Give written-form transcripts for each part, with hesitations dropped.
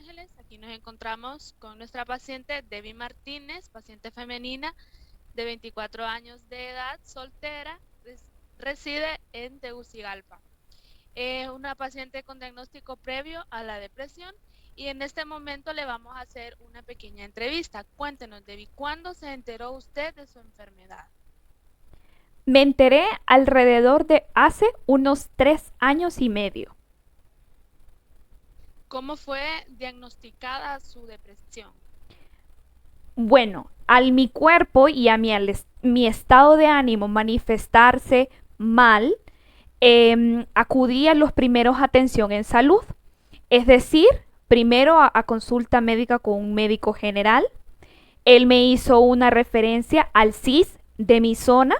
Ángeles. Aquí nos encontramos con nuestra paciente Debbie Martínez, paciente femenina de 24 años de edad, soltera, reside en Tegucigalpa. Es una paciente con diagnóstico previo a la depresión y en este momento le vamos a hacer una pequeña entrevista. Cuéntenos, Debbie, ¿cuándo se enteró usted de su enfermedad? Me enteré alrededor de hace unos 3 años y medio. ¿Cómo fue diagnosticada su depresión? Bueno, al mi cuerpo y a mi estado de ánimo manifestarse mal, acudí a los primeros a atención en salud. Es decir, primero a consulta médica con un médico general. Él me hizo una referencia al CIS de mi zona.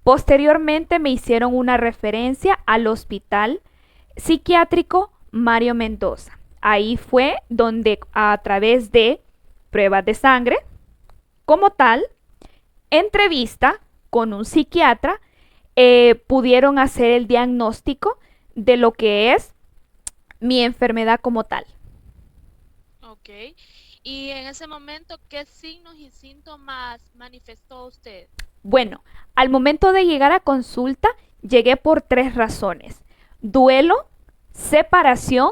Posteriormente me hicieron una referencia al hospital psiquiátrico Mario Mendoza. Ahí fue donde a través de pruebas de sangre, como tal, entrevista con un psiquiatra, pudieron hacer el diagnóstico de lo que es mi enfermedad como tal. Ok. Y en ese momento, ¿qué signos y síntomas manifestó usted? Bueno, al momento de llegar a consulta, llegué por 3 razones. Duelo, separación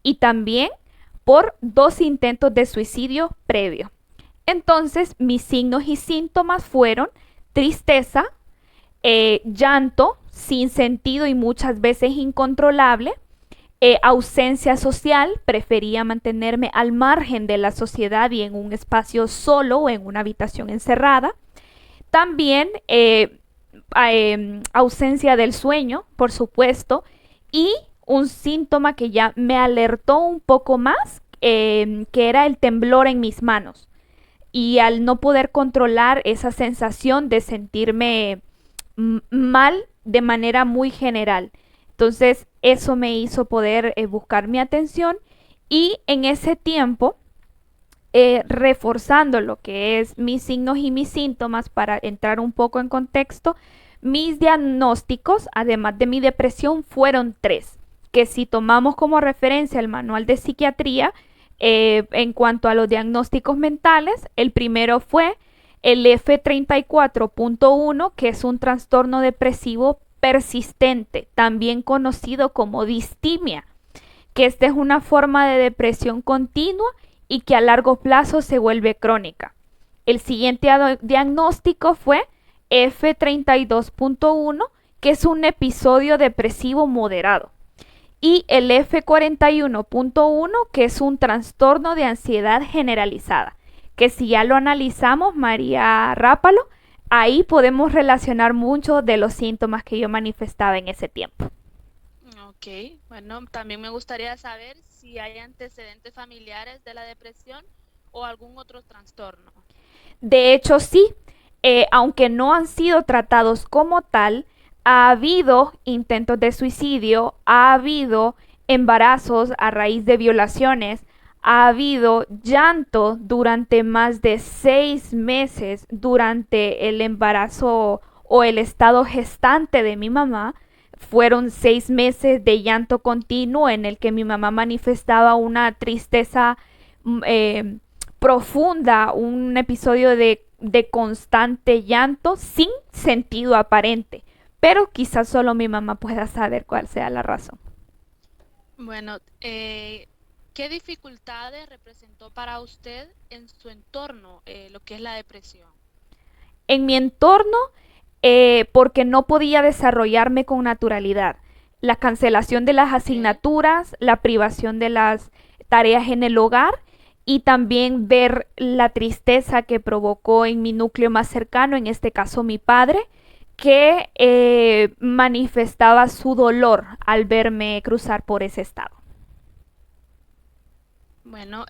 y también por 2 intentos de suicidio previo. Entonces, mis signos y síntomas fueron tristeza, llanto sin sentido y muchas veces incontrolable, ausencia social, prefería mantenerme al margen de la sociedad y en un espacio solo o en una habitación encerrada. También ausencia del sueño, por supuesto, y un síntoma que ya me alertó un poco más, que era el temblor en mis manos. Y al no poder controlar esa sensación de sentirme mal de manera muy general. Entonces eso me hizo poder buscar mi atención y en ese tiempo reforzando lo que es mis signos y mis síntomas para entrar un poco en contexto, mis diagnósticos, además de mi depresión, fueron 3, que si tomamos como referencia el manual de psiquiatría, en cuanto a los diagnósticos mentales, el primero fue el F34.1, que es un trastorno depresivo persistente, también conocido como distimia, que esta es una forma de depresión continua y que a largo plazo se vuelve crónica. El siguiente diagnóstico fue F32.1, que es un episodio depresivo moderado. Y el F41.1, que es un trastorno de ansiedad generalizada, que si ya lo analizamos, María Rápalo, ahí podemos relacionar muchos de los síntomas que yo manifestaba en ese tiempo. Ok, bueno, también me gustaría saber si hay antecedentes familiares de la depresión o algún otro trastorno. De hecho, sí, aunque no han sido tratados como tal, ha habido intentos de suicidio, ha habido embarazos a raíz de violaciones, ha habido llanto durante más de 6 meses durante el embarazo o el estado gestante de mi mamá. Fueron 6 meses de llanto continuo en el que mi mamá manifestaba una tristeza profunda, un episodio de constante llanto sin sentido aparente. Pero quizás solo mi mamá pueda saber cuál sea la razón. Bueno, ¿qué dificultades representó para usted en su entorno lo que es la depresión? En mi entorno, porque no podía desarrollarme con naturalidad. La cancelación de las Ok, asignaturas, la privación de las tareas en el hogar y también ver la tristeza que provocó en mi núcleo más cercano, en este caso mi padre, que manifestaba su dolor al verme cruzar por ese estado. bueno,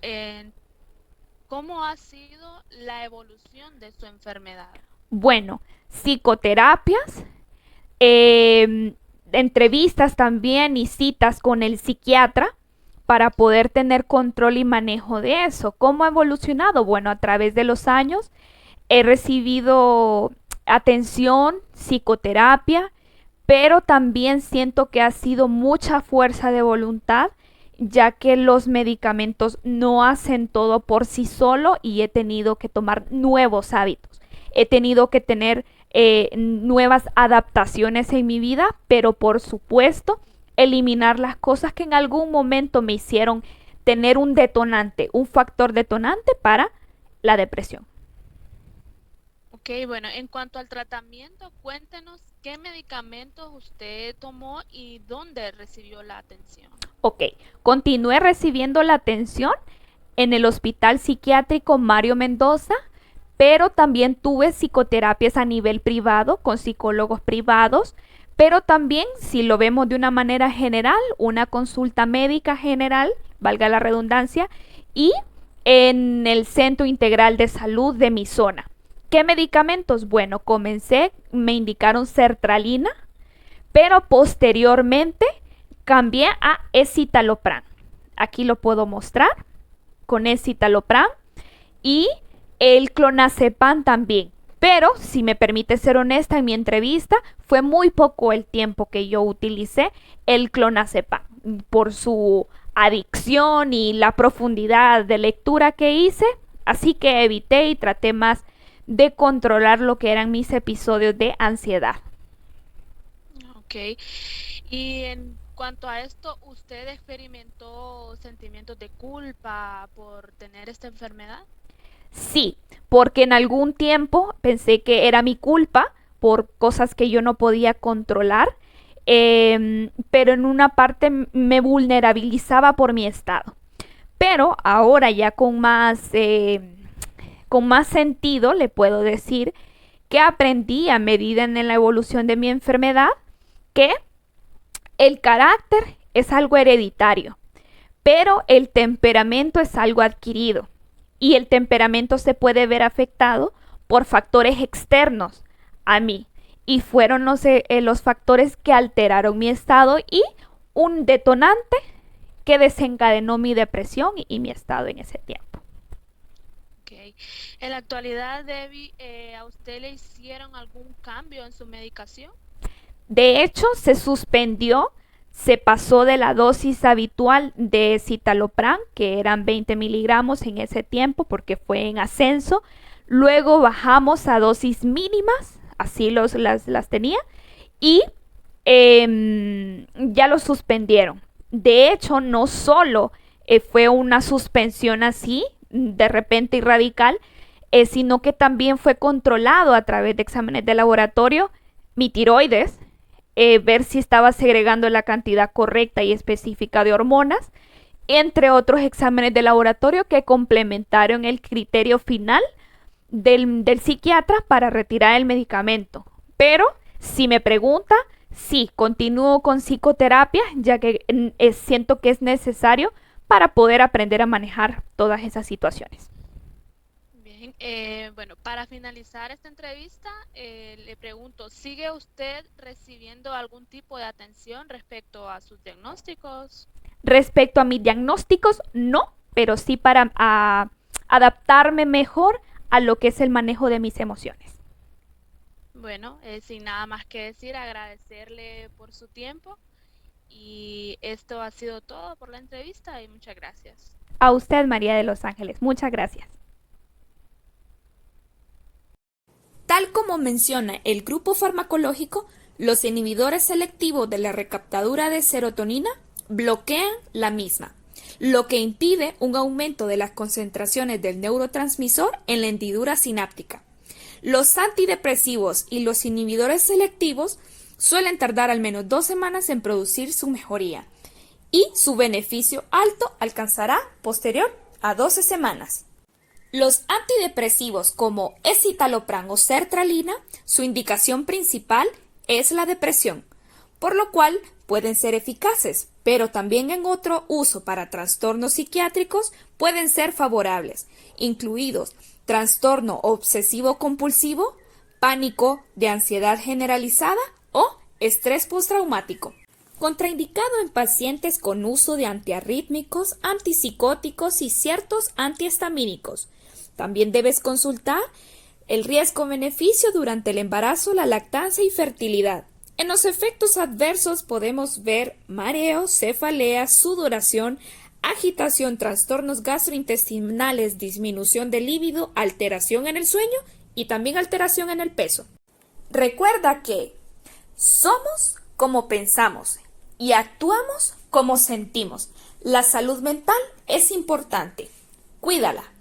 ¿cómo ha sido la evolución de su enfermedad? Bueno, psicoterapias, eh, entrevistas también y citas con el psiquiatra para poder tener control y manejo de eso. ¿Cómo ha evolucionado? Bueno, a través de los años he recibido atención, psicoterapia, pero también siento que ha sido mucha fuerza de voluntad ya que los medicamentos no hacen todo por sí solo y he tenido que tomar nuevos hábitos. He tenido que tener nuevas adaptaciones en mi vida, pero por supuesto eliminar las cosas que en algún momento me hicieron tener un detonante, un factor detonante para la depresión. Ok, bueno, en cuanto al tratamiento, cuéntenos qué medicamentos usted tomó y dónde recibió la atención. Ok, continué recibiendo la atención en el Hospital Psiquiátrico Mario Mendoza, pero también tuve psicoterapias a nivel privado con psicólogos privados, pero también, si lo vemos de una manera general, una consulta médica general, valga la redundancia, y en el Centro Integral de Salud de mi zona. ¿Qué medicamentos? Bueno, me indicaron sertralina, pero posteriormente cambié a escitalopram. Aquí lo puedo mostrar con escitalopram y el clonazepam también. Pero, si me permite ser honesta, en mi entrevista fue muy poco el tiempo que yo utilicé el clonazepam por su adicción y la profundidad de lectura que hice. Así que evité y traté más de controlar lo que eran mis episodios de ansiedad. Ok, y en cuanto a esto, ¿usted experimentó sentimientos de culpa por tener esta enfermedad? Sí, porque en algún tiempo pensé que era mi culpa por cosas que yo no podía controlar, pero en una parte me vulnerabilizaba por mi estado. Pero ahora ya con más sentido le puedo decir que aprendí a medida en la evolución de mi enfermedad que el carácter es algo hereditario, pero el temperamento es algo adquirido y el temperamento se puede ver afectado por factores externos a mí y fueron los factores que alteraron mi estado y un detonante que desencadenó mi depresión y mi estado en ese tiempo. Ok. En la actualidad, Debbie, ¿a usted le hicieron algún cambio en su medicación? De hecho, se suspendió, se pasó de la dosis habitual de citalopram, que eran 20 miligramos en ese tiempo porque fue en ascenso. Luego bajamos a dosis mínimas, así las tenía, y ya lo suspendieron. De hecho, no solo fue una suspensión así, de repente y radical, sino que también fue controlado a través de exámenes de laboratorio mi tiroides, ver si estaba segregando la cantidad correcta y específica de hormonas, entre otros exámenes de laboratorio que complementaron el criterio final del psiquiatra para retirar el medicamento. Pero si me pregunta, sí, continúo con psicoterapia, ya que siento que es necesario para poder aprender a manejar todas esas situaciones. Bien, bueno, para finalizar esta entrevista, le pregunto, ¿sigue usted recibiendo algún tipo de atención respecto a sus diagnósticos? Respecto a mis diagnósticos, no, pero sí para adaptarme mejor a lo que es el manejo de mis emociones. Bueno, sin nada más que decir, agradecerle por su tiempo y esto ha sido todo por la entrevista y muchas gracias. A usted, María de Los Ángeles, muchas gracias. Tal como menciona el grupo farmacológico, los inhibidores selectivos de la recaptadura de serotonina bloquean la misma, lo que impide un aumento de las concentraciones del neurotransmisor en la hendidura sináptica. Los antidepresivos y los inhibidores selectivos suelen tardar al menos 2 semanas en producir su mejoría y su beneficio alto alcanzará posterior a 12 semanas. Los antidepresivos como escitalopram o sertralina, su indicación principal es la depresión, por lo cual pueden ser eficaces, pero también en otro uso para trastornos psiquiátricos pueden ser favorables, incluidos trastorno obsesivo-compulsivo, pánico de ansiedad generalizada o estrés postraumático. Contraindicado en pacientes con uso de antiarrítmicos, antipsicóticos y ciertos antihistamínicos. También debes consultar el riesgo-beneficio durante el embarazo, la lactancia y fertilidad. En los efectos adversos podemos ver mareo, cefalea, sudoración, agitación, trastornos gastrointestinales, disminución del líbido, alteración en el sueño y también alteración en el peso. Recuerda que somos como pensamos y actuamos como sentimos. La salud mental es importante. Cuídala.